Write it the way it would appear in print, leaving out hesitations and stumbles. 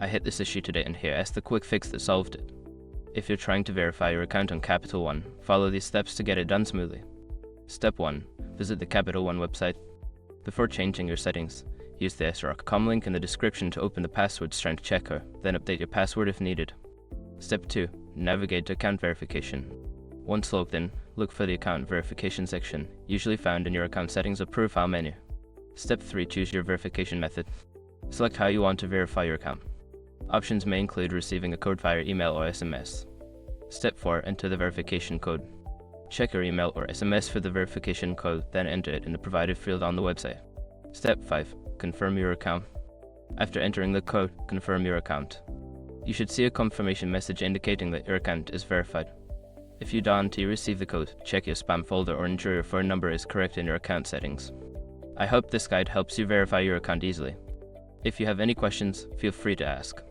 I hit this issue today and here is the quick fix that solved it. If you're trying to verify your account on Capital One, follow these steps to get it done smoothly. Step 1. Visit the Capital One website. Before changing your settings, use the sroc.com link in the description to open the password strength checker, then update your password if needed. Step 2. Navigate to account verification. Once logged in, look for the account verification section, usually found in your account settings or profile menu. Step 3. Choose your verification method. Select how you want to verify your account. Options may include receiving a code via email or SMS. Step 4. Enter the verification code. Check your email or SMS for the verification code, then enter it in the provided field on the website. Step 5. Confirm your account. After entering the code, confirm your account. You should see a confirmation message indicating that your account is verified. If you don't receive the code, check your spam folder or ensure your phone number is correct in your account settings. I hope this guide helps you verify your account easily. If you have any questions, feel free to ask.